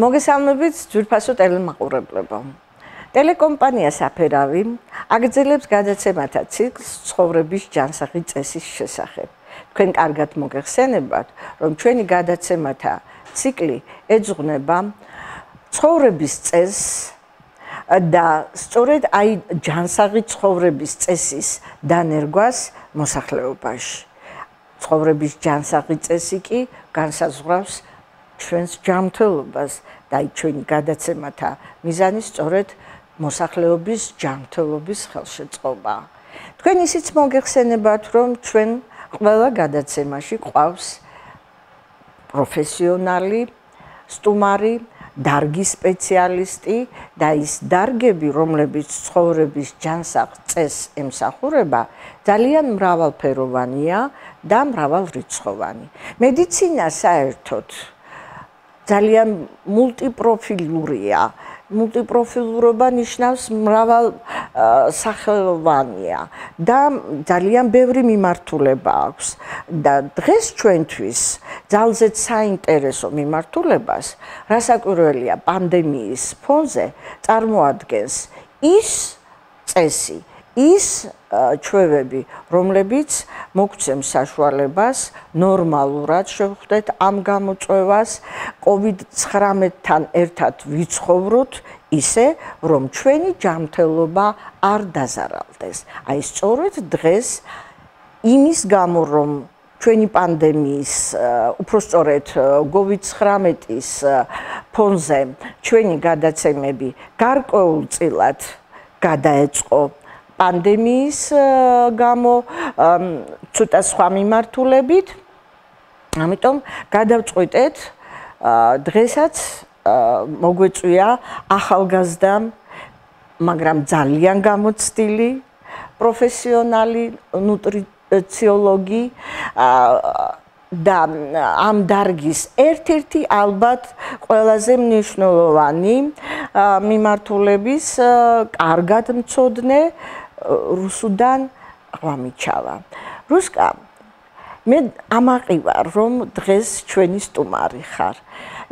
მოგესალმებით ძვირფასო ტელემაყურებლებო. ტელეკომპანია საფერავი აგრძელებს გადაცემათა ციკლს ცხოვრების ჯანსაღი წესის შესახებ. თქვენ კარგად მოგეხსენებათ, რომ ჩვენი გადაცემათა ციკლი ეძღვნება ცხოვრების წესს და სწორედ აი ჯანსაღი ცხოვრების წესის დანერგვას მოსახლეობაში. ცხოვრების ჯანსაღი წესი კი განსაზღვრავს ჩვენს ჯანმრთელობას და ჩვენი გადაცემათა მიზანი სწორედ მოსახლეობის ჯანმრთელობის ხელშეწყობა. თქვენ ისიც მოგეხსენებათ, რომ ჩვენ ყველა გადაცემაში ყავს პროფესიონალი, სტუმარი, დარგის სპეციალისტი და ის დარგები, რომლებიც ცხოვრების ჯანსაღ წესს ემსახურება, ძალიან მრავალფეროვანია და მრავალრიცხოვანი. მედიცინა საერთოდ ძალიან მულტიპროფილურია. მულტიპროფილურობა ნიშნავს მრავალსახელოვანია და ძალიან ბევრი მიმართულება აქვს და დღეს ჩვენთვის ძალზედ საინტერესო მიმართულებას, რასაკვირველია პანდემიის ფონზე წარმოადგენს ის წესი, ის ჩვევები, რომლებიც მოგცემს საშუალებას ნორმალურად შევხვდეთ ამ გამოწვევას, COVID-19-თან ერთად ვიცხოვროთ ისე, რომ ჩვენი ჯანმრთელობა არ დაზარალდეს. აი სწორედ დღეს იმის გამო, რომ ჩვენი პანდემიის, უпростоრედ COVID-19-ის ფონზე ჩვენი გადაცემები გარკვეულწილად გადაეწყო პანდემიის გამო ცოტა სხვა მიმართულებით, ამიტომ გადავწყვიტეთ დღესაც მოგვეწვია ახალგაზრდა, მაგრამ ძალიან გამოცდილი პროფესიონალი ნუტრიციოლოგი და ამ დარგის ერთ-ერთი ალბათ ყველაზე მნიშვნელოვანი მიმართულების კარგად მცოდნე რუსუდან ღვამიჩავა. რუსკა, მე ამაყი ვარ, რომ დღეს ჩვენი სტუმარი ხარ.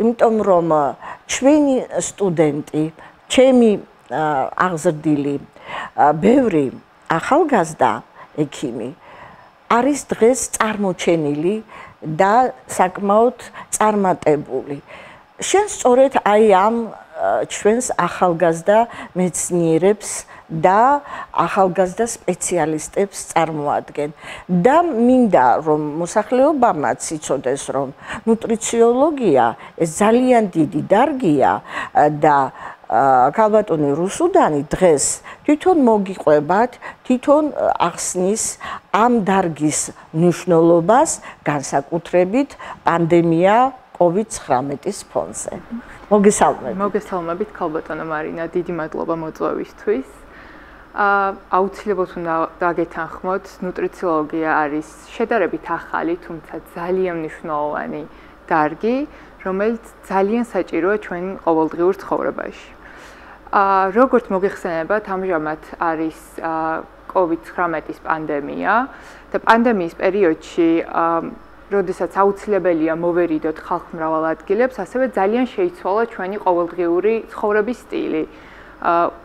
იმიტომ რომ ჩვენი სტუდენტი, ჩემი აღზრდილი, ბევრი ახალგაზრდა ექიმი არის დღეს წარმოჩენილი და საკმაოდ წარმატებული. შენ სწორედ აი ამ ჩვენს ახალგაზრდა მეცნიერებს და ახალგაზრდა სპეციალისტებს წარმოადგენ და მინდა რომ მოსახლეობამაც იცოდეს რომ ნუტრიციოლოგია ეს ძალიან დიდი დარგია და ქალბატონი რუსუდანი დღეს თვითონ მოგიყვებათ, თვითონ ახსნის ამ დარგის მნიშვნელობას განსაკუთრებით პანდემია COVID-19-ის ფონზე. მოგესალმებით. მოგესალმებით ქალბატონო მარინა, დიდი მადლობა მოწვევისთვის. აუცილებლად უნდა დაგეთანხმოთ, ნუტრიციოლოგია არის შედარებით ახალი, თუმცა ძალიან მნიშვნელოვანი დარგი, რომელიც ძალიან საჭიროა ჩვენ ყოველდღიურ ცხოვრებაში. როგორც მოგეხსენებათ, ამჟამად არის COVID-19-ის პანდემია და პანდემიის პერიოდში როდესაც აუცილებელია მოვერიდოთ ხალხმრავალ ადგილებს, ასევე ძალიან შეიცვალა ჩვენი ყოველდღიური ცხოვრების სტილი.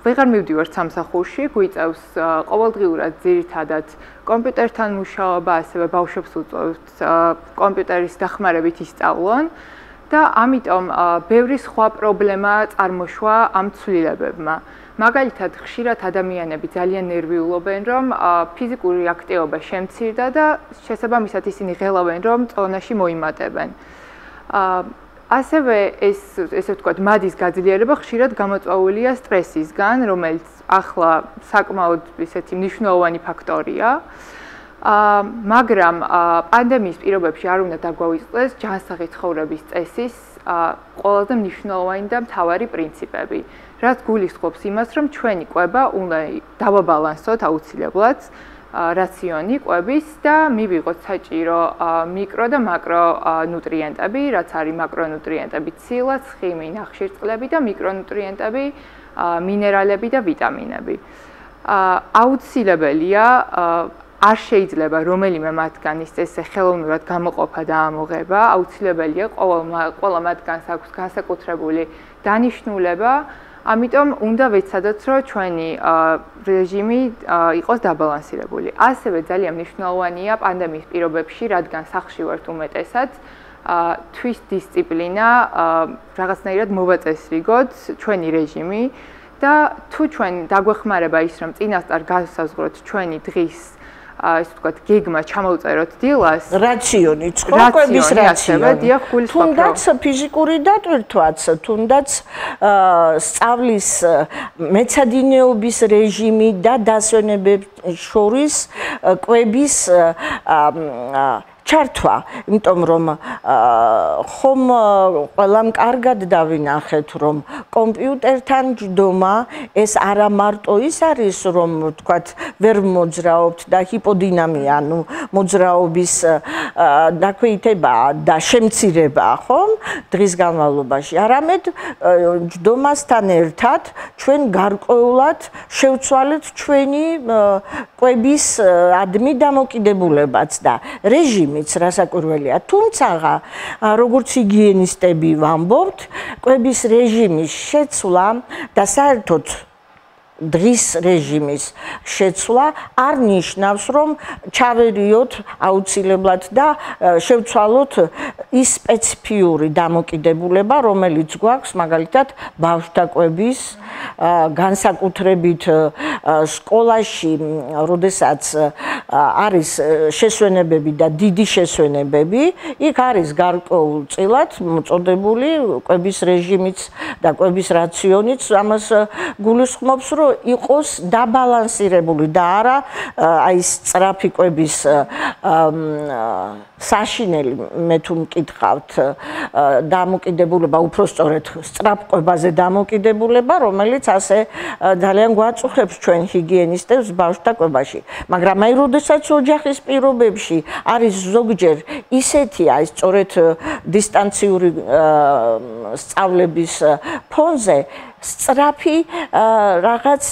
ვეღარ მივდივართ სამსახურში, გვიწევს ყოველდღიურად ძირითადად კომპიუტერთან მუშაობა, ასევე ბავშვებს უწევთ კომპიუტერის დახმარებით ისწავლონ და ამიტომ ბევრი სხვა პრობლემა წარმოშვა ამ ცვლილებებმა. მაგალითად, ხშირად ადამიანები ძალიან ნერვიულობენ, რომ ფიზიკური აქტივობა შემცირდა და შესაბამისად ისინი ღელავენ, რომ წონაში მოიმატებენ. ასევე ესე ვთქვათ, მადის გაძლიერება ხშირად გამოწვეულია სტრესისგან, რომელიც ახლა საკმაოდ ისეთი მნიშვნელოვანი ფაქტორია. მაგრამ პანდემიის პირობებში არ უნდა დაგვაუწყდეს ჯანსაღი ცხოვრების წესის ყველაზე მნიშვნელოვანი და მთავარი პრინციპები, რაც გულისხმობს იმას, რომ ჩვენი კვება უნდა დავაბალანსოთ აუცილებლად რაციონი კვების და მივიღოთ საჭირო მიკრო და მაკრო ნუტრიენტები, რაც არის მაკრონუტრიენტები, ცილა, ცხიმი, ნახშირწყლები და მიკრონუტრიენტები, მინერალები და ვიტამინები. აუცილებელია არ შეიძლება რომელიმე მათგანის წესზე ხელოვნურად გამოყოფა და ამოღება, აუცილებელია ყველა მათგანს აქვს განსაკუთრებული დანიშნულება, ამიტომ უნდა ვეცადოთ, რომ ჩვენი რეჟიმი იყოს დაბალანსირებული. ასევე ძალიან მნიშვნელოვანია პანდემიის პირობებში, რადგან სახლში ვართ უმეტესად, თვის დისციპლინა რაღაცნაირად მოვაწესრიგოთ ჩვენი რეჟიმი და თუ ჩვენ დაგვეხმარება ის, რომ წინასწარ განსაზღვროთ ჩვენი დღის ესე ვთქვათ, გეგმა ჩამოვწეროთ დილას, რაციონიც, ყვების რაციონი. თუნდაც ფიზიკური დატვირთვაც, თუნდაც სწავლის მეცადინეობის რეჟიმი და დასვენებებს შორის ყვების ჩართვა, იმიტომ რომ ხომ ყველამ კარგად დავინახეთ, რომ კომპიუტერთან ჯდომა ეს არა მარტო ის არის, რომ ვთქვათ, ვერ მოძრაობთ და ჰიპოდინამია, ანუ მოძრაობის დაქვეითება და შემცირება, ხომ? დღის განმავლობაში, არამედ ჯდომასთან ერთად ჩვენ გარკვეულად შევცვალეთ ჩვენი ყვების ადმი დამოკიდებულებაც და რეჟიმი რასაკვირველია, თუმცა როგორც ჰიგიენისტები ვამბობთ, ყვების რეჟიმის შეცვლა და საერთოდ დღის რეჟიმის შეცვლა არ ნიშნავს, რომ ჩავერიოთ აუცილებლად და შევცვალოთ ის სპეციფიური დამოკიდებულება, რომელიც გვაქვს, მაგალითად, ბავშვთა ყვების განსაკუთრებით სკოლაში, როდესაც არის შესვენებები და დიდი შესვენებები, იქ არის გარკვეულწილად მოწოდებული ყვების რეჟიმიც და ყვების რაციონიც, ამას გულისხმობს, რომ იყოს დაბალანსირებული და არა აი სწრაფი ყვების საშინელი, მე თუ მკითხავთ, დამოკიდებულება, უпростоრეთ სწრაფ ყვებაზე დამოკიდებულება, რომელიც ასე ძალიან გვაწუხებს ჩვენ ჰიგიენისტებს ბავშვთა ყვებაში. მაგრამ აი როდესაც ოჯახის პირობებში არის ზოგჯერ ისეთი, აი სწორედ დისტანციური სწავლების ფონზე სწრაფი რაღაც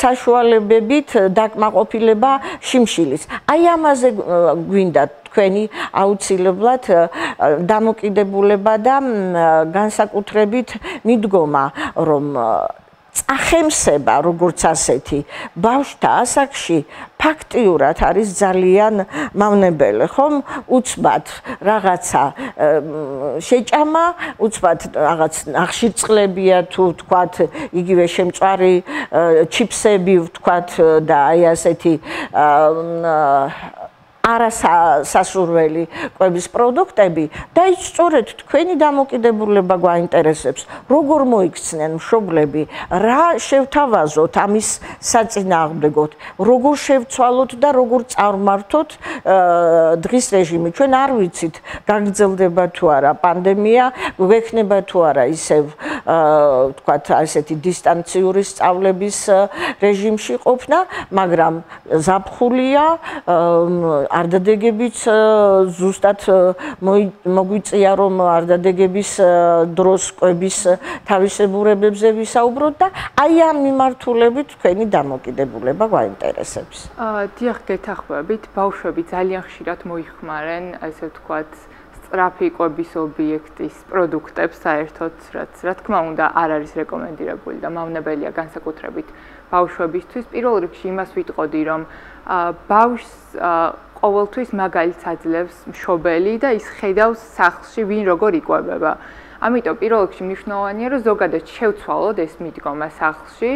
საშუალებებით დაკმაყოფილება შიმშილის. აი ამაზე გვინდა თქვენი აუცილებლად დამოკიდებულება და განსაკუთრებით მიდგომა, რომ წახემსება, როგორც ასეთი, ბავშვთა ასაკში ფაქტიურად არის ძალიან მავნებელი, ხომ? უცბად რაღაცა შეჭამა, უცბად რაღაც ნახშირწყლებია თუ ვთქვათ, იგივე შემწვარი ჩიფსები ვთქვათ და აი ასეთი არასასურველი ყვების პროდუქტები და ის სწორედ თქვენი დამოკიდებულება გვაინტერესებს, როგორ მოიქცნენ მშობლები, რა შევთავაზოთ ამის საწინააღმდეგოდ, როგორ შევცვალოთ და როგორ წარმართოთ დღის რეჟიმი. ჩვენ არ ვიცით, გაგრძელდება თუ არა პანდემია, გვექნება თუ არა ისევ ვთქვათ, ასეთი დისტანციური სწავლების რეჟიმში ყოფნა, მაგრამ ზაფხულია, არ დადეგებიც ზუსტად მოგვიწია, რომ არ დადეგების დროს ყვების თავისებურებებზე ვისაუბროთ და აი ამ მიმართულებით თქვენი დამოკიდებულება გვაინტერესებს. დიახ, გეთახმებით, ბავშვები ძალიან ხშირად მოიხმარენ, ასე ვთქვათ, სწრაფი ყვების ობიექტის პროდუქტებს საერთოდ, რაც რა თქმა უნდა არ არის რეკომენდირებული და მავნებელია განსაკუთრებით ბავშვებისთვის. პირველ რიგში იმას ვიტყოდი, რომ ბავშვს ყოველთვის მაგალითს აძლევს მშობელი და ის ხედავს სახლში ვინ როგორ იკვებება. ამიტომ პირველ რიგში მნიშვნელოვანია, რომ ზოგადად შევცვალოთ ეს მიდგომა სახლში.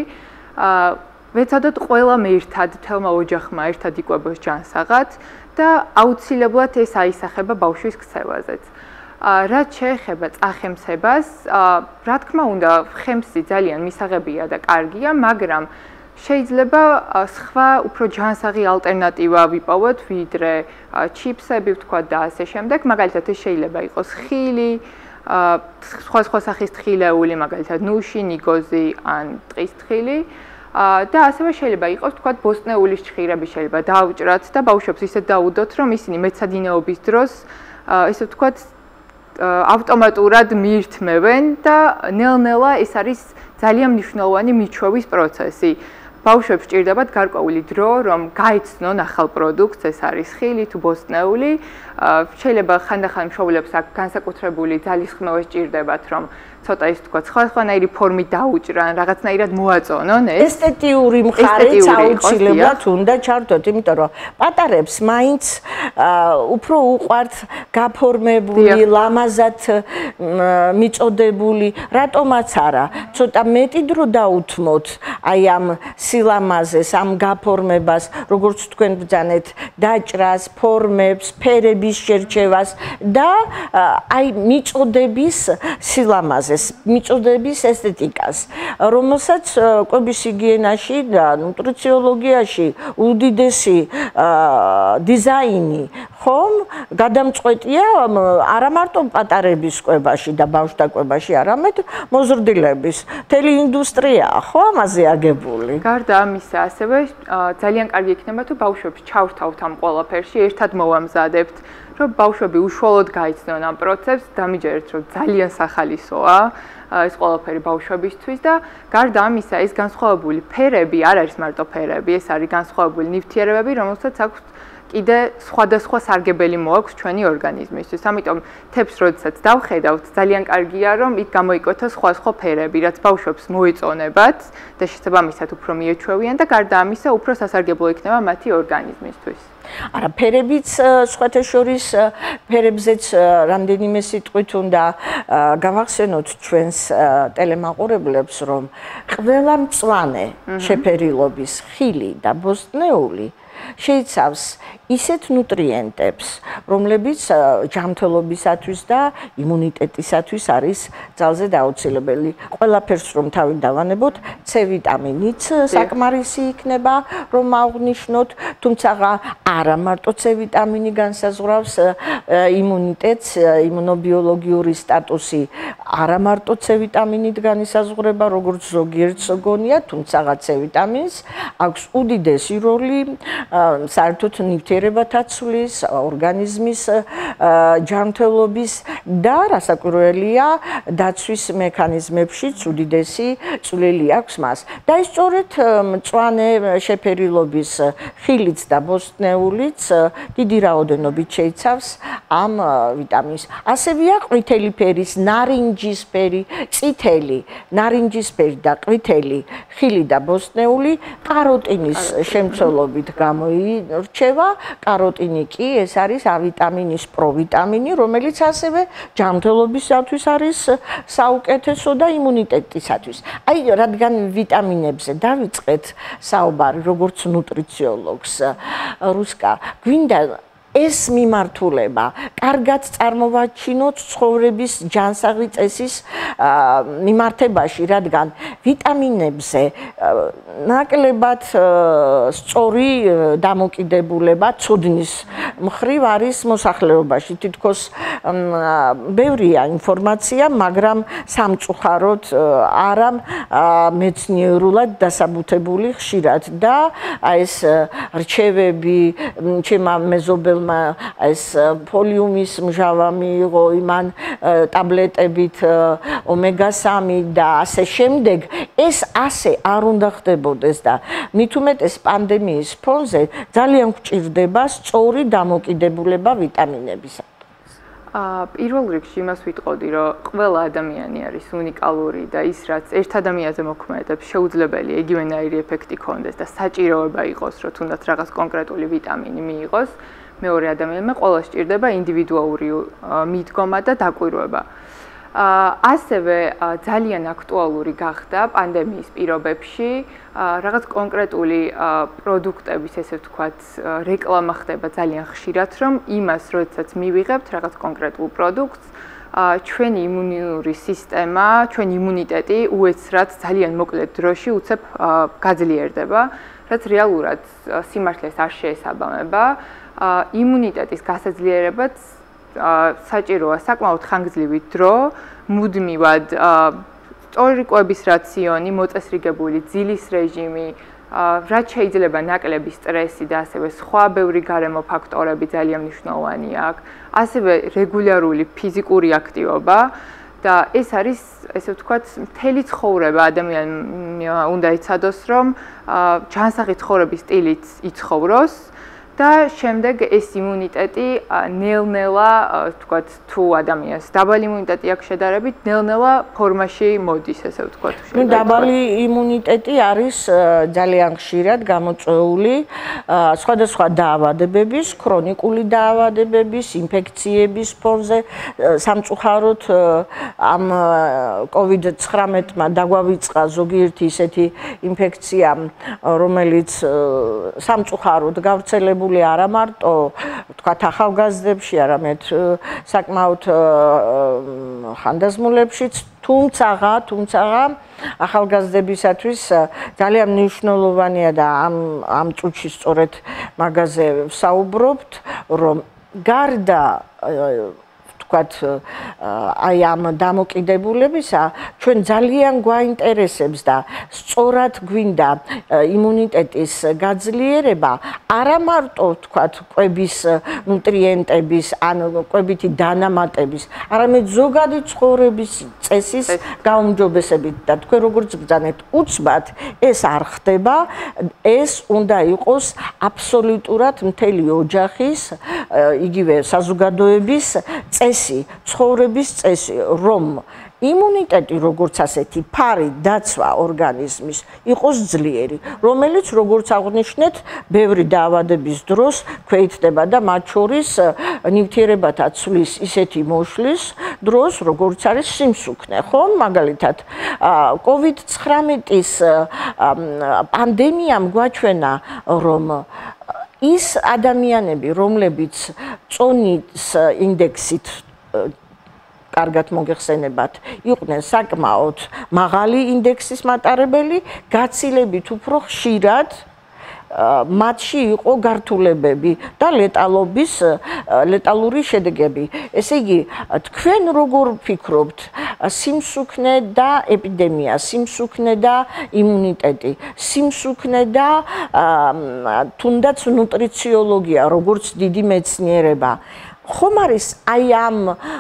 ვეცადოთ ყველამ ერთად, თელმა ოჯახმა ერთად იკვებოს ჯანსაღად და აუცილებლად ეს აისახება ბავშვის ქცევაზეც. რაც შეეხება წახემსებას, რა თქმა უნდა, ხემსი ძალიან მისაღებია და კარგია, მაგრამ შეიძლება სხვა უფრო ჯანსაღი ალტერნატივა ვიპოვოთ, ვიდრე ჩიფსები ვთქვათ და ასე შემდეგ. მაგალითად, ეს შეიძლება იყოს ხილი, სხვა სახის თხილეული, მაგალითად, ნუში, ნიგოზი ან ტყის თხილი. და ასევე შეიძლება იყოს, ვთქვათ, ბოსტნეულის ჭხირები შეიძლება დაავჭრათ და ბავშვებს ისე დაუდოთ, რომ ისინი მეცადინეობის დროს, ესე ვთქვათ, ავტომატურად მიირთმევენ და ნელ-ნელა ეს არის ძალიან მნიშვნელოვანი მიჩვევის პროცესი. ბავშვებს ჭირდებათ გარკვეული დრო, რომ გაიცნონ ახალ პროდუქტს, ეს არის ხილი თუ ბოსტნეული. შეიძლება ხანდახან მშობლებს აქ განსაკუთრებული ძალისხმევა სჭირდებათ, რომ ცოტა ის თქვა სხვადასხვანაირი ფორმით დაუჭრან, რაღაცნაირად მოაწონონ ეს. ესთეტიური მხარეც აუცილებლად უნდა ჩართოთ, იმიტომ რომ პატარებს მაინც უფრო უყვართ გაფორმებული, ლამაზად მიწოდებული, რატომაც არა, ცოტა მეტი დრო დაუთმოთ აი ამ სილამაზეს, ამ გაფორმებას, როგორც თქვენ ბრძანეთ, დაჭრას, ფორმებს, ფერების შერჩევას და აი მიწოდების სილამაზეს, მიწოდების ესთეტიკას, რომელსაც კვების ჰიგიენაში და ნუტრიციოლოგიაში უდიდესი დიზაინი ხომ გადამწყვეტია არა მარტო პატარების კვებაში და ბავშვთა კვებაში, არამედ მოზრდილების. მთელი ინდუსტრიაა ხო ამაზე აგებული. გარდა ამისა, ასევე ძალიან კარგი იქნება თუ ბავშვებს ჩავრთავთ ამ ყველაფერში, ერთად მოვამზადებთ, რომ ბავშვები უშუალოდ გაიცნონ ამ პროცესს, დამიჯერეთ, რომ ძალიან სახალისოა ეს ყველაფერი ბავშვებისთვის და გარდა ამისა, ეს განსხვავებული ფერები არ არის მარტო ფერები, ეს არის განსხვავებული ნივთიერებები, რომელსაც აქვს კიდე სხვადასხვა სარგებელი მოაქვს ჩვენი ორგანიზმისთვის. ამიტომ თებს როდესაც დავხედავთ, ძალიან კარგია, რომ იქ გამოიკვეთოს სხვა ფერები, რაც ბავშვებს მოეწონებათ და შესაბამისად უფრო მიეჩვევიან და გარდა ამისა, უფრო სასარგებლო იქნება მათი ორგანიზმისთვის. არა, ფერებიც სხვათა შორის ფერებზეც რამდენიმე სიტყვით უნდა გავახსენოთ ჩვენს ტელემაყურებლებს, რომ ყველა მწვანე შეფერილობის ხილი და ბოსტნეული შეიცავს ისეთ ნუტრიენტებს, რომლებიც ჯანმრთელობისათვის და იმუნიტეტისათვის არის ძალზედ აუცილებელი. ყველაფერს რომ თავი დავანებოთ, C ვიტამინიც საკმარისი იქნება, რომ აღვნიშნოთ, თუმცა არა მარტო C ვიტამინი განსაზღვრავს იმუნიტეტს, იმუნობიოლოგიური სტატუსი არა მარტო C ვიტამინით განისაზღვრება, როგორც ზოგიერთს გონია, თუმცა C ვიტამინს აქვს უდიდესი როლი საერთოდ ნივთიერებათა ცვლის, ორგანიზმის ჯანმრთელობის და რასაკვირველია, დაცვის მექანიზმებშიც უდიდესი წვლილი აქვს მას. და ის სწორედ მწვანე შეფერილობის ხილიც და ბოსტნეულიც დიდი რაოდენობით შეიცავს ამ ვიტამინს. ასევეა ყვითელი ფერის, ნარინჯისფერი, წითელი, ნარინჯისფერი და ყვითელი ხილი და ბოსტნეული კაროტინის შემცველობით გამოირჩევა. კაროტინი კი ეს არის A ვიტამინის პროვიტამინი, რომელიც ასევე ჯანმრთელობისათვის არის საუკეთესო და იმუნიტეტისათვის. აი, რადგან ვიტამინებზე დავიწყეთ საუბარი, როგორც ნუტრიციოლოგს, რუსკა, გვინდა ეს მიმართულება კარგად წარმოვაჩინოთ ცხოვრების ჯანსაღი წესის მიმართებაში, რადგან ვიტამინებზე ნაკლებად სწორი დამოკიდებულება ცოდნის მხრივ არის მოსახლეობაში. თითქოს ბევრია ინფორმაცია, მაგრამ სამწუხაროდ არა მეცნიერულად დასაბუთებული ხშირად და ეს რჩევები ჩემმა მეზობელმა ეს ფოლიუმის მჟავა მიიღო იმან ტაბლეტებით ომეგა-3 და ასე შემდეგ, ეს ასე არ უნდა ხდებოდეს და მით უმეტეს პანდემიის ფონზე ძალიან გვჭირდება სწორი დამოკიდებულება ვიტამინებისა. პირველ რიგში იმას ვიტყოდი, რომ ყველა ადამიანი არის უნიკალური და ის რაც ერთ ადამიანზე მოქმედებს, შეუძლებელია იგივენაირი ეფექტი ქონდეს და საჭიროება იყოს, რომ თუნდაც რაღაც კონკრეტული ვიტამინი მიიღოს. მეორე ადამიანმა ყველა სჭირდება ინდივიდუალური მიდგომა და დაკვირვება. ასევე ძალიან აქტუალური გახდა პანდემიის პირობებში რაღაც კონკრეტული პროდუქტების, ესე ვთქვათ, რეკლამა ხდება ძალიან ხშირად, რომ იმას, როდესაც მივიღებთ რაღაც კონკრეტულ პროდუქტს, ჩვენი იმუნური სისტემა, ჩვენი იმუნიტეტი უეცრად ძალიან მოკლე დროში უცებ გაძლიერდება, რაც რეალურად სიმართლეს არ შეესაბამება. იმუნიტეტის გასაძლიერებაც საჭიროა საკმაოდ ხანგრძლივი დრო, მუდმივად სწორი კვების რაციონი, მოწესრიგებული ძილის რეჟიმი, რაც შეიძლება ნაკლები სტრესი და ასევე სხვა ბევრი გარემო ფაქტორები ძალიან მნიშვნელოვანია აქ. ასევე რეგულარული ფიზიკური აქტივობა და ეს არის ესე ვთქვათ მთელი ცხოვრება ადამიანმა უნდა იცადოს რომ ჯანსაღი ცხოვრების სტილით იცხოვროს და შემდეგ ეს იმუნიტეტი ნელ-ნელა ვთქვათ თუ ადამიანს დაბალი იმუნიტეტი აქვს შედარებით ნელ-ნელა ფორმაში მოდის ესე ვთქვათ. ნუ დაბალი იმუნიტეტი არის ძალიან ხშირად გამოწვეული სხვადასხვა დაავადებების, ქრონიკული დაავადებების, ინფექციების ფონზე სამწუხაროდ ამ COVID-19-მა დაგვავიწყა ზოგიერთი ისეთი ინფექცია, რომელიც სამწუხაროდ გავრცელებული არა მარტო ვთქვათ ახალგაზრდებში, არამედ საკმაოდ ხანდაზმულებშიც, თუმცა ახალგაზრდებისათვის ძალიან მნიშვნელოვანია და ამ წუთში სწორედ მაგაზე ვსაუბრობთ, რომ გარდა ვთქვათ აი ამ დამოკიდებულებისა ჩვენ ძალიან გვაინტერესებს და სწორად გვინდა იმუნიტეტის გაძლიერება არა მარტო ვთქვათ კვების ნუტრიენტების ან კვებითი დანამატების არამედ ზოგადი ცხოვრების წესის გაუმჯობესებით და თქვენ როგორც ბრძანეთ უცბად ეს არ ხდება ეს უნდა იყოს აბსოლუტურად მთელი ოჯახის იგივე საზოგადოების წესი, ცხოვრების წესი, რომ იმუნიტეტი როგორც ასეთი ფარი დაცვა ორგანიზმის იყოს ძლიერი, რომელიც როგორც აღნიშნეთ, ბევრი დაავადების დროს ქვეითდება და მათ შორის ნივთიერებათა ცვლის ისეთი მოშლის დროს, როგორც არის სიმსუქნე, ხო? მაგალითად, COVID-19-ის პანდემიამ გვაჩვენა, რომ ის ადამიანები, რომლებიც წონის ინდექსით კარგად მოგეხსენებათ, იყვნენ საკმაოდ მაღალი ინდექსის მატარებელი, გაცილებით უფრო ხშირად მათში იყო გართულებები და ლეტალური შედეგები. ესე იგი, თქვენ როგორ ფიქრობთ, სიმსუქნე და ეპიდემია, სიმსუქნე და იმუნიტეტი, სიმსუქნე და თუნდაც ნუტრიციოლოგია, როგორც დიდი მეცნიერება ხომ არის აი ამ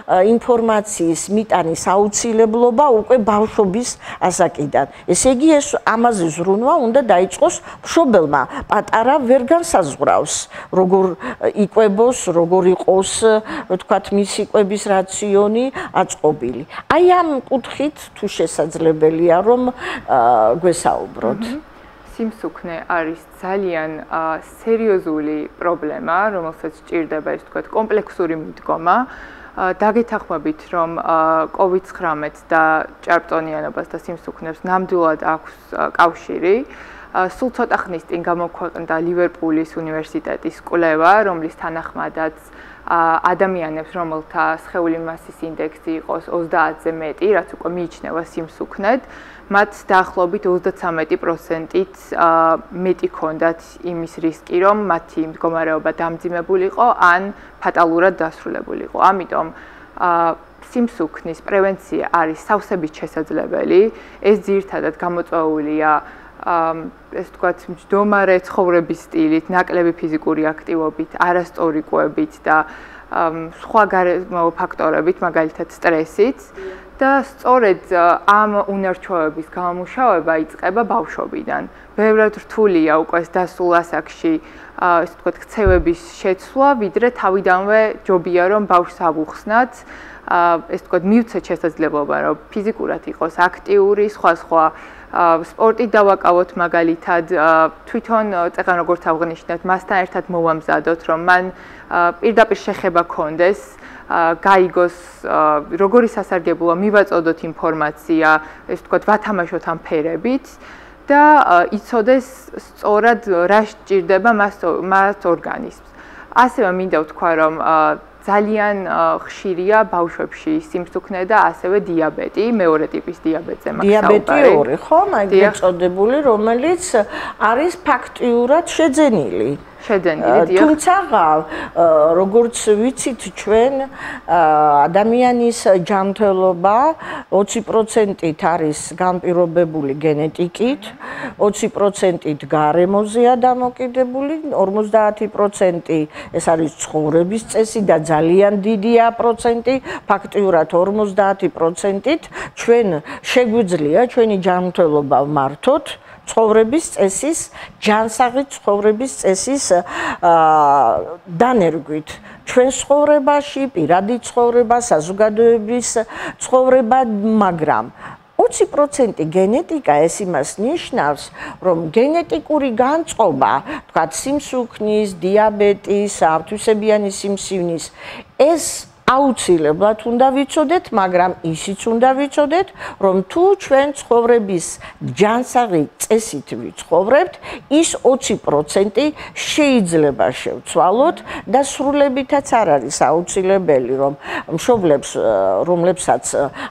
ინფორმაციის მიტანის აუცილებლობა უკვე ბავშვობის ასაკიდან. ესე იგი ეს ამაზე ზრუნვა უნდა დაიწყოს მშობელმა. პატარა ვერ განსაზღვრავს, როგორ იკვებოს, როგორ იყოს, ვთქვათ, მისი კვების რაციონი აწყობილი. აი ამ კუთხით თუ შესაძლებელია რომ გვესაუბროთ. სიმსუქნე არის ძალიან სერიოზული პრობლემა, რომელსაც ჭირდება ის თქვათ კომპლექსური მიდგომა. დაგეთანხმებით, რომ COVID-19 და ჭარბტონიანობას და სიმსუქნებს ნამდვილად აქვს კავშირი. სულ ცოტა ხნის წინ გამოქვეყნდა ლივერპულის უნივერსიტეტის კვლევა, რომლის თანახმადაც ადამიანებს, რომელთა სხეული მასის ინდექსი იყოს 30-ზე მეტი, რაც უკვე მიიჩნევა სიმსუქნედ, მათ დაახლოებით 33%-ით მეტი ჰქონდათ იმის რისკი, რომ მათი მდგომარეობა დამძიმებულიყო ან ფატალურად დასრულებულიყო. ამიტომ სიმსუქნის პრევენცია არის სავსებით შესაძლებელი. ეს ძირითადად გამოწვეულია ეს თქვათ მჯდომარე ცხოვრების სტილით, ნაკლები ფიზიკური აქტივობით, არასწორი კვებით და სხვა გარემო ფაქტორებით, მაგალითად სტრესით. და სწორედ ამ უნარჩვევების გამომუშავება იწყება ბავშვობიდან. ბევრად რთულია უკვე დასულ ასაკში, ესე ვთქვათ, ქცევების შეცვლა, ვიდრე თავიდანვე ჯობია რომ ბავშვს ავუხსნათ, ესე ვთქვათ, მივცეთ შესაძლებლობა, რომ ფიზიკურად იყოს აქტიური, სხვა სპორტით დავაკავოთ მაგალითად, თვითონ წეგან როგორც აღნიშნეთ, მასთან ერთად მოვამზადოთ, რომ მან პირდაპირ შეხება ჰქონდეს გაიგოს როგორი სასარგებლოა მივაწოდოთ ინფორმაცია, ესე ვთქვათ, ვათამაშოთ ამ ფერებით და იცოდეს სწორად რა სჭირდება მას ორგანიზმს. ასევე მინდა ვთქვა, რომ ძალიან ხშირია ბავშვებში სიმსუქნე და ასევე დიაბეტი, მეორე ტიპის დიაბეტზე მაქვს საუბარი. დიაბეტი 2, ხო, ეგრეთ წოდებული, რომელიც არის ფაქტიურად შეძენილი. შეძენილი. თუმცა როგორც ვიცით ჩვენ ადამიანის ჯანმრთელობა 20%-ით არის განპირობებული გენეტიკით, 20%-ით გარემოზეა დამოკიდებული, 50% ეს არის ცხოვრების წესი და ძალიან დიდია პროცენტი, ფაქტიურად 50%-ით ჩვენ შეგვიძლია ჩვენი ჯანმრთელობა მართოთ ცხოვრების წესის, ჯანსაღი ცხოვრების წესის დანერგვით. ჩვენ ცხოვრებაში, პირადი ცხოვრება, საზოგადოების ცხოვრება, მაგრამ 20% გენეტიკა ეს იმას ნიშნავს, რომ გენეტიკური განწყობა, თქვათ სიმსუქნის, დიაბეტის, ავტვისებიანი სიმსივნის, ეს აუცილებლად უნდა ვიცოდეთ, მაგრამ ისიც უნდა ვიცოდეთ, რომ თუ ჩვენ ცხოვრების ჯანსაღი წესით ვიცხოვრებთ, ის 20% შეიძლება შევცვალოთ და სრულებითაც არ არის აუცილებელი, რომ მშობლებს, რომლებსაც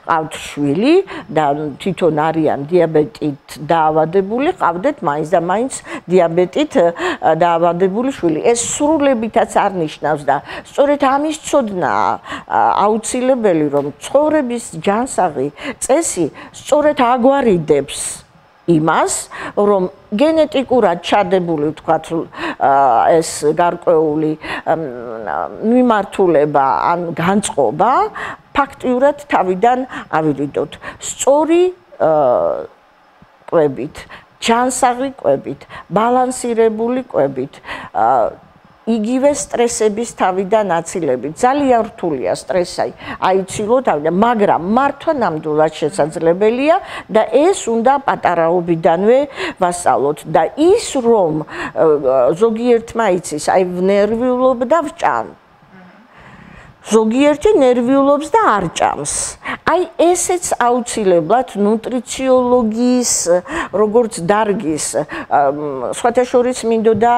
ყავთ შვილი და თვითონ არიან დიაბეტით დაავადებული, ყავდეთ მაინც და მაინც დიაბეტით დაავადებული შვილი. ეს სრულებითაც არ ნიშნავს და სწორედ ამის ცოდნაა აუცილებელი, რომ ცხოვრების ჯანსაღი წესი სწორედ აგვარიდებს იმას, რომ გენეტიკურად ჩადებული, ვთქვათ, ეს გარკვეული მიმართულება ან განწყობა ფაქტიურად თავიდან ავირიდოთ. სწორი კვებით, ჯანსაღი კვებით, ბალანსირებული კვებით, იგივე სტრესების თავიდან აცილებით. ძალიან რთულია სტრესი აიცილოთ, მაგრამ მართვა ნამდვილად შესაძლებელია და ეს უნდა პატარაობიდანვე ვასწავლოთ. და ის რომ ზოგიერთმა იცის, აი ნერვიულობდა ვჭამ. ზოგიერთი ნერვიულობს და არ ჭამს. აი ესეც აუცილებლად ნუტრიციოლოგიის როგორც დარგის სხვათა შორის მინდოდა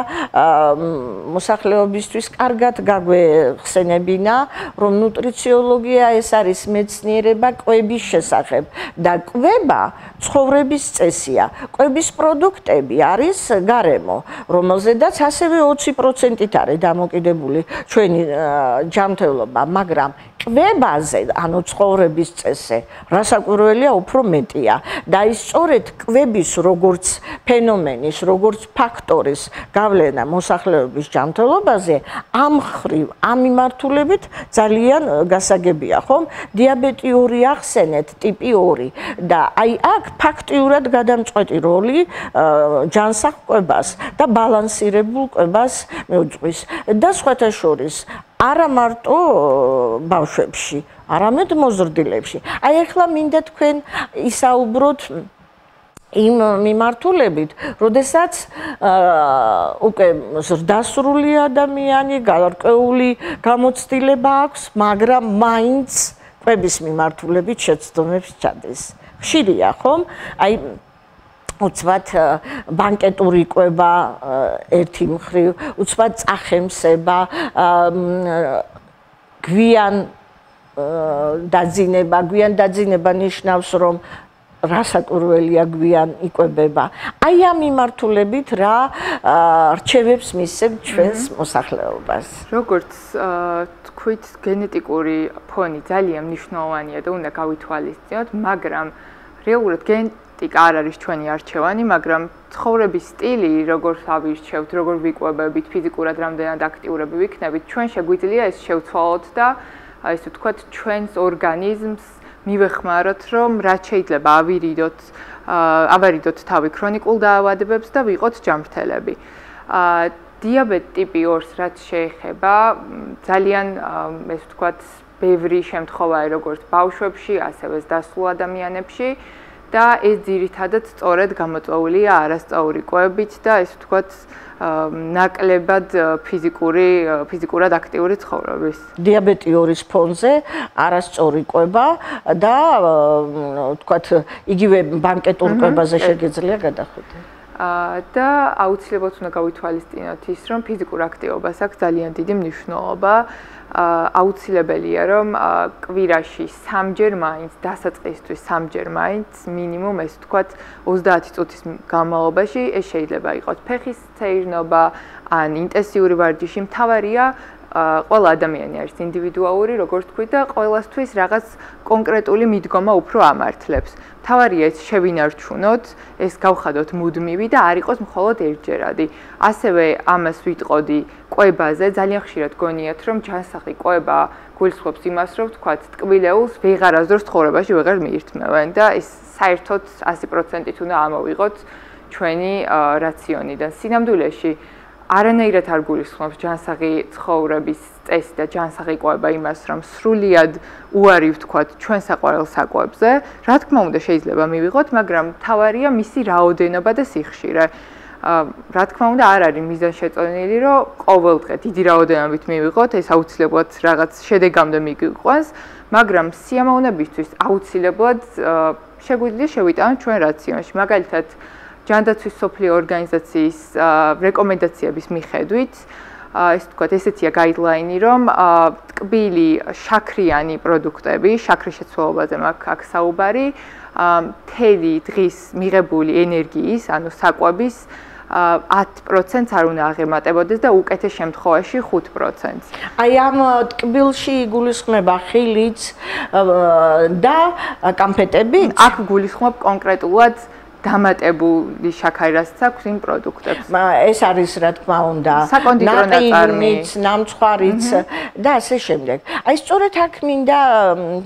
მოსახლეობისთვის კარგად გაგვეხსენებინა, რომ ნუტრიციოლოგია ეს არის მეცნიერება კვების შესახებ და კვება ცხოვრების წესია. კვების პროდუქტები არის გარემო, რომელზედაც ასევე 20%-ით არის დამოკიდებული ჩვენი ჯანმრთელობა, მაგრამ კვებაზე, ანუ ცხოვრების წესზე, რასაკვირველია, უფრო მეტია და ის სწორედ კვების როგორც ფენომენის, როგორც ფაქტორის გავლენა მოსახლეობის ჯანმრთელობაზე ამ მხრივ, ამ მიმართულებით ძალიან გასაგებია, ხომ? დიაბეტი 2 ახსენეთ, ტიპი 2 და აი აქ ფაქტიურად გადამწყვეტი როლი ჯანსაღ კვებას და ბალანსირებულ კვებას მიუძღვის და სხვათა შორის არა მარტო ბავშვებში, არამედ მოზრდილებში. აი ახლა მინდა თქვენ ისაუბროთ იმ მიმართულებით, როდესაც უკვე ზრდასრული ადამიანი, გარკვეული გამოცდილება აქვს, მაგრამ მაინც კვების მიმართულებით შეცდომებს ჩადის. ხშირია, ხომ? აი უცბად ბანკეტური კვება ერთი მხრივ, უცბად წახემსება, გვიან დაძინება ნიშნავს, რომ რასაკვირველია გვიან იკვებება. აი ამ მიმართულებით რა რჩევებს მისცემთ ჩვენს მოსახლეობას? როგორც თქვით, გენეტიკური ფონი ძალიან მნიშვნელოვანია და უნდა გავითვალისწინოთ, მაგრამ რეალურად გენეტიკა არ არის ჩვენი არჩევანი, მაგრამ ცხოვრების სტილი, როგორ ავირჩევთ, როგორ ვიკვებებით, ფიზიკურად რამდენად აქტიურები ვიქნებით, ჩვენ შეგვიძლია ეს შევცვალოთ და ესე ვთქვათ, ჩვენს ორგანიზმს მივეხმაროთ, რომ რაც შეიძლება ავარიდოთ თავი ქრონიკულ დაავადებებს და ვიყოთ ჯანმრთელები. დიაბეტ ტიპი 2-ს რაც შეეხება, ძალიან ესე ვთქვათ, ბევრი შემთხვევაა როგორც ბავშვებში, ასევე ზრდასრულ ადამიანებში და ეს ძირითადად სწორედ გამოწვეულია არასწორი კვებით და ესე ვთქვათ, ნაკლებად ფიზიკურად აქტიური ცხოვრების. დიაბეტი 2-ის ფონზე არასწორი კვება და ვთქვათ, იგივე ბანკეტურ კვებაზე შეგეძლია გადახვიდე. და აუცილებლად უნდა გავითვალისწინოთ ის, რომ ფიზიკურ აქტივობას აქვს ძალიან დიდი მნიშვნელობა. აუცილებელია, რომ კვირაში 3-ჯერ მაინც, დასაწყისისთვის 3-ჯერ მაინც, მინიმუმ ეს ვთქვათ 30 წუთის განმავლობაში, ეს შეიძლება იყოს ფეხის ცეირნობა ან ინტენსიური ვარჯიში, მთავარია ყველა ადამიანი არის ინდივიდუალური, როგორც თქვი და ყველასთვის რაღაც კონკრეტული მიდგომა უფრო ამართლებს. მთავარია ეს შევინარჩუნოთ, ეს გავხადოთ მუდმივი და არ იყოს მხოლოდ ერთჯერადი. ასევე ამას ვიტყოდი კვებაზე, ძალიან ხშირად გონიათ, რომ ჯანსაღი კვება გულისხმობს იმას, რომ ვთქვათ, ტკბილეულს ვეღარასდროს ცხოვრებაში ვეღარ მიირთმევენ და ეს საერთოდ 100%-ით უნდა ამოვიღოთ ჩვენი რაციონიდან. სინამდვილეში არანაირად არ გულისხმობს ჯანსაღი ცხოვრების წესი და ჯანსაღი კვება იმას, რომ სრულიად უარი ვთქვათ ჩვენ საყვარელ საკვებზე. რა თქმა უნდა, შეიძლება მივიღოთ, მაგრამ მთავარია მისი რაოდენობა და სიხშირე. რა თქმა უნდა, არ არის მიზანშეწონილი, რომ ყოველდღე დიდი რაოდენობით მივიღოთ, ეს აუცილებლად რაღაც შედეგამდე მიგვიყვანს, მაგრამ სიამოვნებისთვის აუცილებლად შეგვიძლია შევიტანოთ ჩვენ რაციონში. მაგალითად, ჯანდაცვის მსოფლიო ორგანიზაციის რეკომენდაციების მიხედვით, ეს თქვათ, ესეთია გაიდლაინი, რომ ტკბილი შაქრიანი პროდუქტები, შაქრის შეცვალობაზე მაქვს აქ საუბარი, მთელი დღის მიღებული ენერგიის, ანუ საკვების 10%-ს არ უნდა აღემატებოდეს და უკეთეს შემთხვევაში 5%-ს. აი ამ ტკბილში იგულისხმება ხილიც და კამფეტები? აქ გულისხმობ კონკრეტულად დამატებული შაქარი, რასაც აქვს იმ პროდუქტებს. ეს არის რა თქმა უნდა საკონდიტრო ნაწარმი, ნამცხვარიც და ასე შემდეგ. აი სწორედ აქ მინდა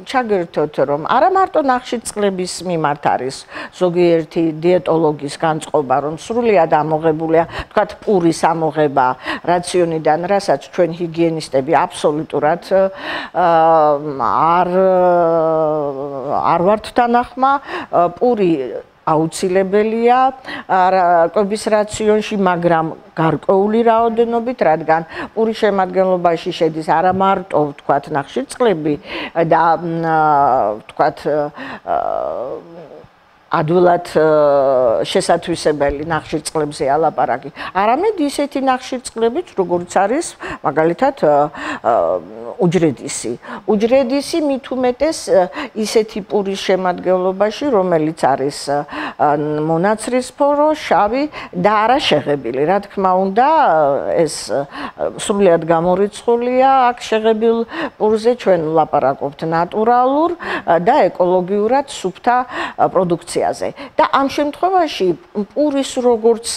ჩაგერთოთ, რომ არა მარტო ნახშირწყლების მიმართ არის ზოგიერთი დიეტოლოგის განწყობა, რომ სრულიად ამოღებულია, თქვათ პურის ამოღება რაციონიდან, რასაც ჩვენ ჰიგიენისტები აბსოლუტურად არ ვართ თანახმა, პური აუცილებელია კვების რაციონში, მაგრამ გარკვეული რაოდენობით, რადგან პურის შემადგენლობაში შედის არა მარტო ვთქვათ ნახშირწყლები და ვთქვათ ადვილად შესათვისებელი ნახშირწყლებზე ალაპარაკი. არამედ ისეთი ნახშირწყლებიც, როგორც არის მაგალითად უჯრედისი. უჯრედისი მით უმეტეს ისეთი პურის შემადგენლობაში, რომელიც არის მონაცრისფრო, შავი და არა შეღებილი. რა თქმა უნდა, ეს სრულიად გამორიცხულია აქ შეღებილ პურზე, ჩვენ ვლაპარაკობთ ნატურალურ და ეკოლოგიურად სუფთა პროდუქციაზე. და ამ შემთხვევაში პურის როგორც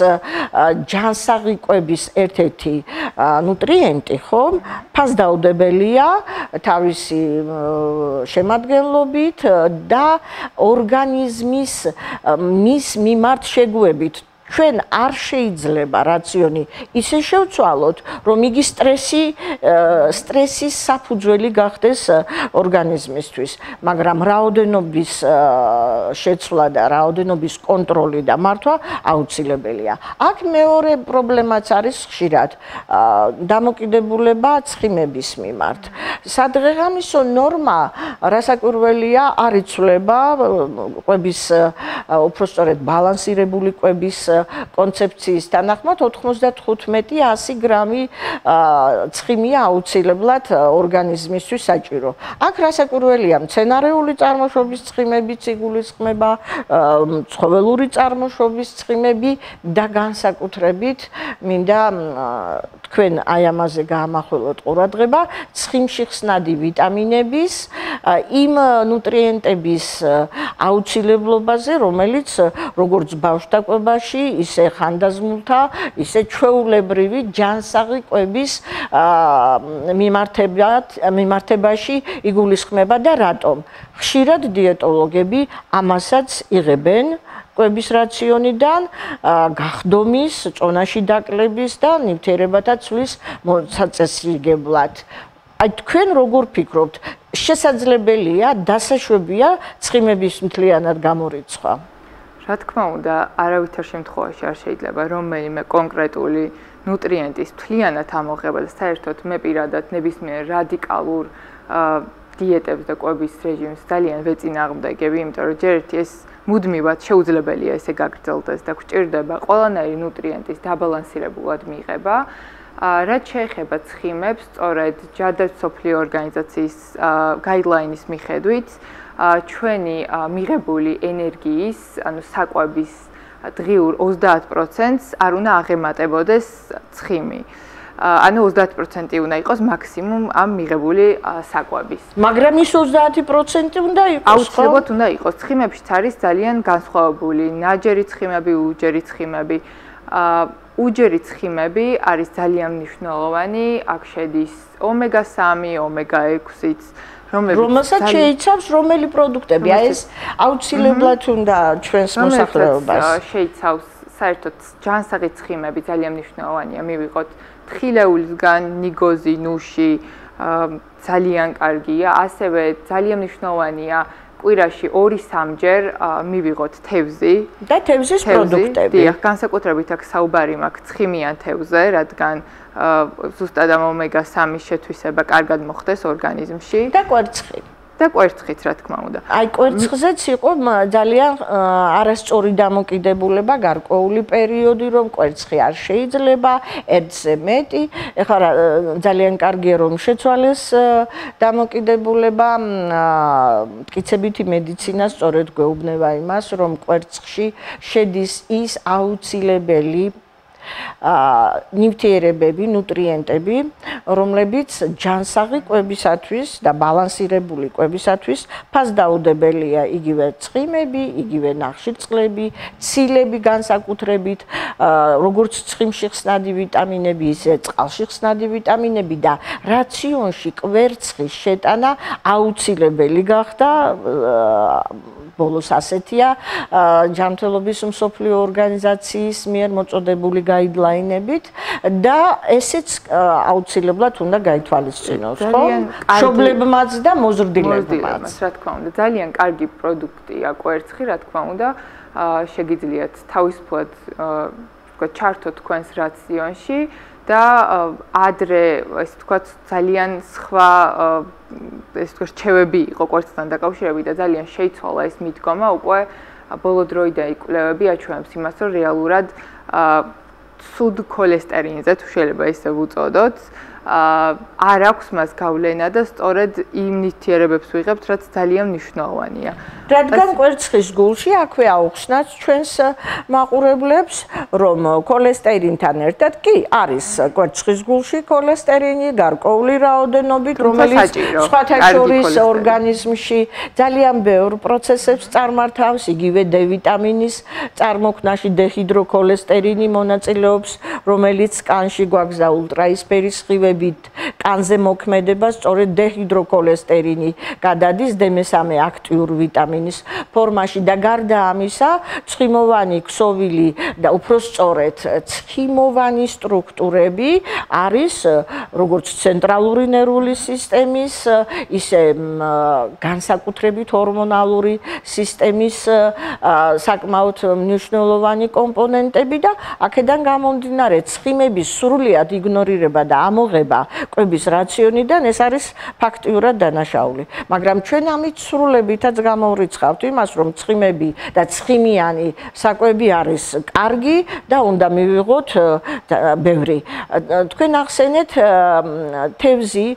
ჯანსაღი კვების ერთ-ერთი ნუტრიენტი, ხო, ფასდაუდებელია თავისი შემადგენლობით და ორგანიზმის მის მიმართ შეგუებით. ჩვენ არ შეიძლება რაციონი ისე შევცვალოთ, რომ იგი სტრესის საფუძველი გახდეს ორგანიზმისთვის, მაგრამ რაოდენობის შეცვლა და რაოდენობის კონტროლი და მართვა აუცილებელია. აქ მეორე პრობლემაც არის ხშირად დამოკიდებულება ცხიმების მიმართ. სადღეღამისო ნორმა, რასაკვირველია, არ იცვლება კვების, უпростоრედ ბალანსირებული კვების კონცეფციის თანახმად 95-100 გრამი ცხიმია აუცილებლად ორგანიზმისთვის საჭირო. აქ რასაკვირველია, მცენარეული წარმოშობის ცხიმებიც იგულისხმება, ცხოველური წარმოშობის ცხიმები და განსაკუთრებით მინდა თქვენ აი ამაზე გაამახვილოთ ყურადღება, ცხიმში ხსნადი ვიტამინების, იმ ნუტრიენტების აუცილებლობაზე, რომელიც როგორც ბავშვთა კვებაში, ისე ხანდაზმულთა, ისე ჩვეულებრივი ჯანსაღი კვების მიმართებაში იგულისხმება და რატომ? ხშირად დიეტოლოგები ამასაც იღებენ კვების რაციონიდან, გახდომის, წონაში დაკლების და ნივთიერებათა ცვლის საწესრიგებლად. აი თქვენ როგორ ფიქრობთ, შესაძლებელია, დასაშვებია ცხიმების მთლიანად გამორიცხვა? რა თქმა უნდა, არავითარ შემთხვევაში არ შეიძლება რომელიმე კონკრეტული ნუტრიენტის მთლიანად ამოღება და საერთოდ მე პირადად ნებისმიერ რადიკალურ დიეტებს და კვების რეჟიმს ძალიან ვეწინააღმდეგები, იმიტომ რომ ჯერ ერთი ეს მუდმივად შეუძლებელია ესე გაგრძელდეს და გვჭირდება ყველანაირი ნუტრიენტის დაბალანსირებულად მიღება. რაც შეეხება ცხიმებს, სწორედ ჯადაც მსოფლიო ორგანიზაციის გაიდლაინის მიხედვით, ჩვენი მიღებული ენერგიის, ანუ საკვების დღიურ 30%-ს არ უნდა აღემატებოდეს ცხიმი. ანუ 30% უნდა იყოს მაქსიმუმ ამ მიღებული საკვების. მაგრამ ის 30% უნდა იყოს, აუცილებლად უნდა იყოს. ცხიმებშიც არის ძალიან განსხვავებული ნაჯერი ცხიმები, უჯერი ცხიმები. უჯერი ცხიმები არის ძალიან მნიშვნელოვანი, აქ შედის ომეგა-3, ომეგა-6-იც, რომელსაც შეიცავს რომელი პროდუქტები? აი ეს აუცილებლად უნდა ჩვენს მოსახლეობას. შეიცავს საერთოდ ჯანსაღი ცხიმები ძალიან მნიშვნელოვანია, მივიღოთ თხილეულისგან ნიგოზი, ნუში, ძალიან კარგია, ასევე ძალიან მნიშვნელოვანია კვირაში 2-3ჯერ მივიღოთ თევზი და თევზის პროდუქტები. დიახ, განსაკუთრებით აქ საუბარი მაქვს ცხიმიან თევზზე, რადგან ზუსტად ამ ომეგა-3-ის შეთვისება კარგად მოხდეს ორგანიზმში და კვერცხი. და კვერცხიც, რა თქმა უნდა. აი კვერცხზეც იყო ძალიან არასწორი დამოკიდებულება, გარკვეული პერიოდი, რომ კვერცხი არ შეიძლება, ერთზე მეტი. ეხლა ძალიან კარგია რომ შეცვალეს დამოკიდებულება, მტკიცებითი მედიცინა სწორედ გვეუბნება იმას, რომ კვერცხში შედის ის აუცილებელი ნივთიერებები, ნუტრიენტები, რომლებიც ჯანსაღი კვებისათვის და ბალანსირებული კვებისათვის ფასდაუდებელია იგივე ცხიმები, იგივე ნახშირწყლები, ცილები განსაკუთრებით, როგორც ცხიმში ხსნადი ვიტამინები, ისე წყალში ხსნადი ვიტამინები და რაციონში კვერცხის შეტანა აუცილებელი გახდა ბოლოს ასეთია ჯანმრთელობის მსოფლიო ორგანიზაციის მიერ მოწოდებული გაიდლაინებით და ესეც აუცილებლად უნდა გაითვალისწინოს, ხო? მშობლებმაც და მოზრდილებმაც. რა თქმა უნდა, ძალიან კარგი პროდუქტია კვერცხი, რა თქმა უნდა, შეგიძლიათ თავისუფლად ვთქვათ, ჩართოთ თქვენს რაციონში და ადრე, ესე ვთქვათ, ძალიან სხვა ეს თქვა რჩევები იყო კვერცხთან დაკავშირებით და ძალიან შეიცვალა ეს მიდგომა, უკვე ბოლო დროიდან იკვლევები აჩვენებს იმას, რომ რეალურად ცუდ ქოლესტერინზე თუ შეიძლება ისე ვუწოდოთ, არ აქვს მას გავლენა და სწორედ იმ ნივთიერებებს ვიღებთ, რაც ძალიან მნიშვნელოვანია. რადგან კვერცხის გულში აქვე აუხსნათ ჩვენს მაყურებლებს, რომ ქოლესტერინთან ერთად კი არის კვერცხის გულში ქოლესტერინი გარკვეული რაოდენობით, რომელიც სხვათა შორის ორგანიზმში ძალიან ბევრ პროცესებს წარმართავს, იგივე D ვიტამინის წარმოქმნაში დეჰიდროქოლესტერინი მონაწილეობს, რომელიც კანში გვაგზავნა ულტრაისფერის სხივებით კანზე მოქმედება, სწორედ დეჰიდროქოლესტერინი გადადის D3 აქტიურ ვიტამინის ფორმაში და გარდა ამისა, ცხიმოვანი ქსოვილი და უფრო სწორედ ცხიმოვანი სტრუქტურები არის როგორც ცენტრალური ნერვული სისტემის, ისე განსაკუთრებით ჰორმონალური სისტემის საკმაოდ მნიშვნელოვანი კომპონენტები და აქედან გამომდინარე ცხიმების სრულიად იგნორირება და ამოღება კვების რაციონიდან ეს არის ფაქტიურად დანაშაული. მაგრამ ჩვენ ამით სრულებითაც გამოვრიცხავთ იმას, რომ ცხიმები და ცხიმიანი საკვები არის კარგი და უნდა მივიღოთ ბევრი. თქვენ ახსენეთ თევზი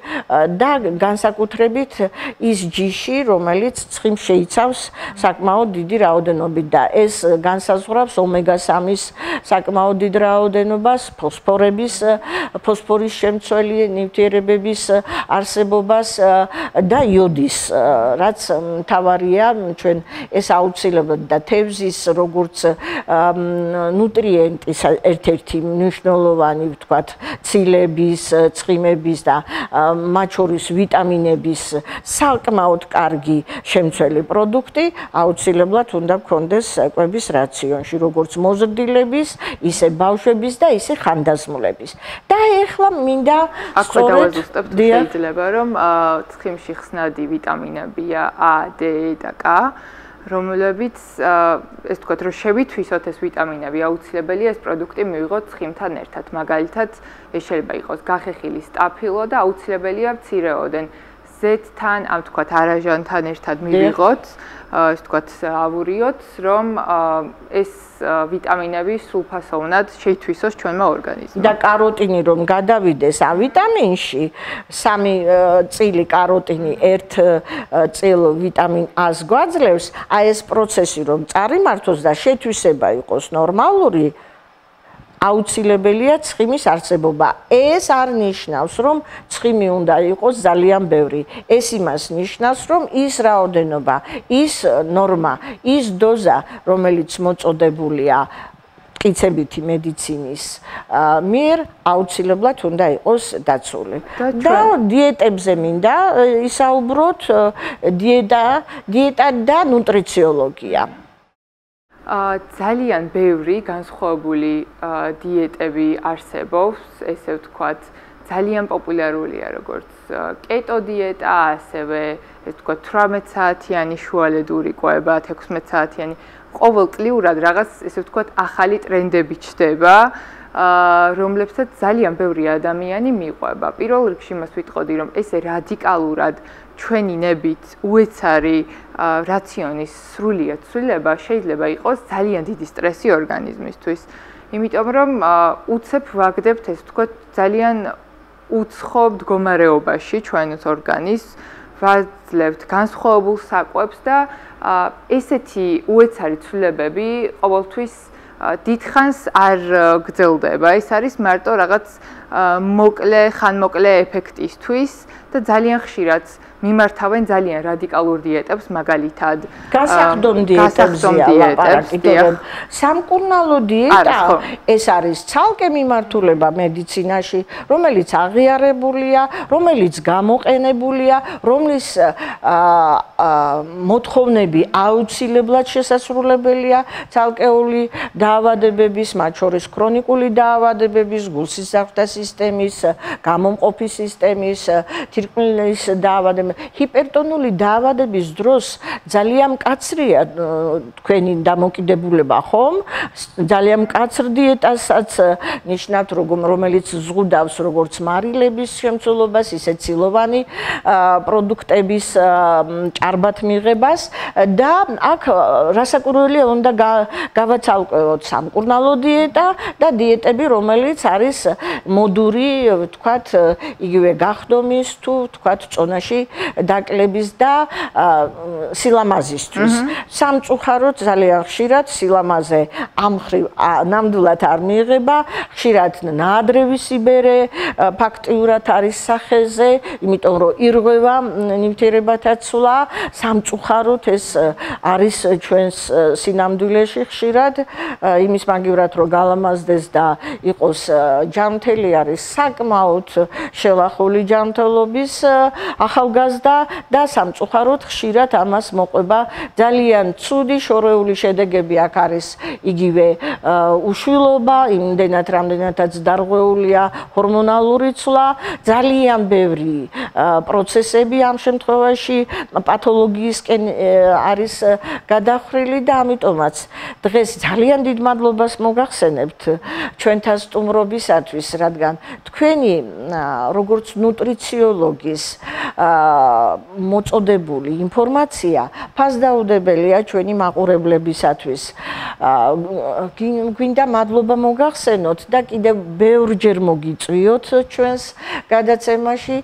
და განსაკუთრებით ის ჯიში, რომელიც ცხიმს შეიცავს საკმაოდ დიდი რაოდენობით და ეს განსაზღვრავს ომეგა-3-ის საკმაოდ დიდ რაოდენობას, ფოსფორის შემცველი ნივთიერებების არსებობას და იოდის, რაც მთავარია ჩვენ ეს აუცილებლად და თევზის როგორც ნუტრიენტის ერთ-ერთი მნიშვნელოვანი, ვთქვათ, ცილების, ცხიმების და მათ შორის ვიტამინების საკმაოდ კარგი შემცველი პროდუქტი აუცილებლად უნდა გქონდეს კვების რაციონში, როგორც მოზრდილების, ისე ბავშვების და ისე ხანდაზმულების. და ეხლა მინდა აქვე დავაზუსტებთ, შეიძლება რომ ცხიმში ხსნადი ვიტამინებია A, D და K, რომლებიც ეს თქვათ, რომ შევითვისოთ ეს ვიტამინები, აუცილებელია ეს პროდუქტი მივიღოთ ცხიმთან ერთად. მაგალითად, ეს შეიძლება იყოს გახეხილი სტაფილო და აუცილებელია მცირეოდენ Z-თან, ამ თქვათ არაჟანთან ერთად მივიღოთ, ეს თქვათ ავურიოთ, რომ ეს ვიტამინები სულფასოვნად შეითვისოს ჩვენმა ორგანიზმმა. და კაროტინი რომ გადავიდეს A ვიტამინში, 3 წილი კაროტინი 1 წილ ვიტამინ A-ს გვაძლევს, აი ეს პროცესი რომ წარიმართოს და შეთვისება იყოს ნორმალური, აუცილებელია ცხიმის არსებობა. ეს არ ნიშნავს, რომ ცხიმი უნდა იყოს ძალიან ბევრი. ეს იმას ნიშნავს, რომ ის რაოდენობა, ის ნორმა, ის დოზა, რომელიც მოწოდებულია მტკიცებითი მედიცინის მიერ, აუცილებლად უნდა იყოს დაცული. და დიეტებზე მინდა ისაუბროთ, დიეტა და ნუტრიციოლოგია. ძალიან ბევრი განსხვავებული დიეტები არსებობს, ესე ვთქვათ, ძალიან პოპულარულია როგორც კეტო დიეტა, ასევე ეს ვთქვათ 18 საათიანი შუალედური კვება, 16 საათიანი. ყოველწლიურად რაღაც ესე ვთქვათ ახალი ტრენდები ჩდება, რომლებსაც ძალიან ბევრი ადამიანი მიყვება. პირველ რიგში მას ვიტყოდი, რომ ესე რადიკალურად ჩვენი ნებით უეცარი რაციონის სრულიად ცვლილება შეიძლება იყოს ძალიან დიდი სტრესი ორგანიზმისთვის. იმიტომ რომ უცებ ვაგდებთ ეს ვთქვათ ძალიან უცხო მდგომარეობაში ჩვენს ორგანიზმს, ვაძლევთ განსხვავებულ საკვებს და ესეთი უეცარი ცვლილებები ყოველთვის დიდხანს არ გრძელდება. ეს არის მარტო რაღაც ხანმოკლე ეფექტისთვის და ძალიან ხშირად მიმართავენ ძალიან რადიკალურ დიეტებს, მაგალითად გასახდომ დიეტებზია ლაპარაკი, რომ სამკურნალო დიეტა ეს არის ცალკე მიმართულება მედიცინაში, რომელიც აღიარებულია, რომელიც გამოყენებულია, რომლის მოთხოვნები აუცილებლად შესაძლებელია ცალკეული დაავადებების, მათ შორის ქრონიკული დაავადებების, გულსისხლძარღვთა სისტემის, გამომყოფი სისტემის, თირკმლის დაავადებების, ჰიპერტონული დაავადების დროს ძალიან მკაცრია თქვენი დამოკიდებულება, ხომ? ძალიან მკაცრ დიეტასაც ნიშნავთ, რომელიც ზღუდავს როგორც მარილების შემცველობას, ისე ცილოვანი პროდუქტების ჭარბად მიღებას და აქ რასაკვირველია უნდა გავაცალკევოთ სამკურნალო დიეტა და დიეტები, რომელიც არის მოდური, ვთქვათ, იგივე გახდომის თუ ვთქვათ წონაში დაკლების და სილამაზისთვის. სამწუხაროდ ძალიან ხშირად სილამაზე ამ მხრივ ნამდვილად არ მიიღება, ხშირად ნაადრევი სიბერე ფაქტიურად არის სახეზე, იმიტომ რომ ირღვევა ნივთიერებათა ცვლა, სამწუხაროდ ეს არის ჩვენს სინამდვილეში ხშირად, იმის მაგივრად რომ გალამაზდეს და იყოს ჯანმრთელი არის საკმაოდ შელახული ჯანმრთელობის ახალგაზრდა და სამწუხაროდ ხშირად ამას მოყვება ძალიან ცუდი შორეული შედეგები აქ არის იგივე უშვილობა, იმდენად რამდენადაც დარღვეულია ჰორმონალური ცვლა, ძალიან ბევრი პროცესები ამ შემთხვევაში პათოლოგიისკენ არის გადახრილი და ამიტომაც დღეს ძალიან დიდ მადლობას მოგახსენებთ ჩვენთან სტუმრობისათვის, რადგან თქვენი როგორც ნუტრიციოლოგის მოწოდებული ინფორმაცია ფასდაუდებელია ჩვენი მაყურებლებისათვის. გვინდა მადლობა მოგახსენოთ და კიდევ ბევრჯერ მოგიწვიოთ ჩვენს გადაცემაში.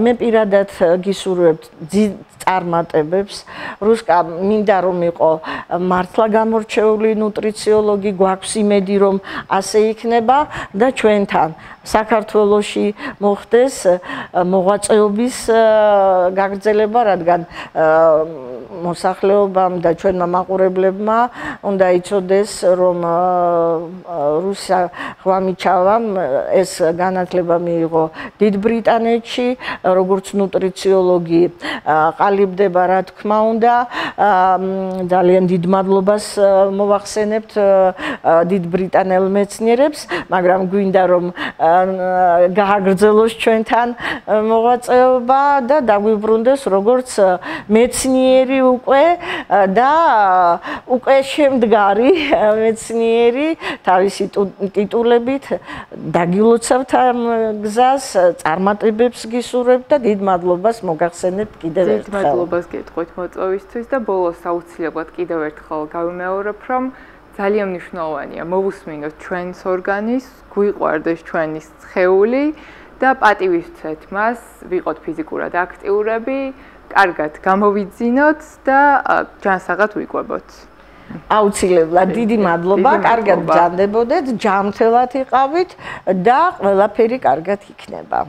მე პირადად გისურვებთ წარმატებებს. რუსკა მინდა რომ იყო მართლა გამორჩეული ნუტრიციოლოგი, გვაქვს იმედი რომ ასე იქნება და ჩვენთან საქართველოში მოხდეს მოღვაწეობის გაგრძელება, რადგან მოსახლეობამ და ჩვენმა მაყურებლებმა უნდა იცოდეს, რომ რუსა ღვამიჩავამ ეს განათლება მიიღო დიდ ბრიტანეთში, როგორც ნუტრიციოლოგი ყალიბდება, რა თქმა უნდა. ძალიან დიდ მადლობას მოვახსენებთ დიდ ბრიტანელ მეცნიერებს, მაგრამ გვინდა რომ გააგრძელოს ჩვენთან მოღვაწეობა და დაგვიბრუნდეს როგორც მეცნიერი უკვე და უკვე შემდგარი მეცნიერი თავისი ტიტულებით დაგილოცავთ ამ გზას, წარმატებებს გისურვებთ და დიდ მადლობას მოგახსენებთ კიდევ ერთხელ. დიდ მადლობას გეტყვით მოწვევისთვის და ბოლოს აუცილებლად კიდევ ერთხელ გავიმეორებ, რომ ძალიან მნიშვნელოვანია მოვუსმინოთ ჩვენს ორგანიზმს, გვიყვარდეს ჩვენი სხეული და პატივისცეთ მას, ვიყოთ ფიზიკურად აქტიურები, კარგად გამოვიძინოთ და ჯანსაღად ვიკვებოთ. აუცილებლად დიდი მადლობა, კარგად ბრძანდებოდეთ, ჯანმრთელად იყავით და ყველაფერი კარგად იქნება.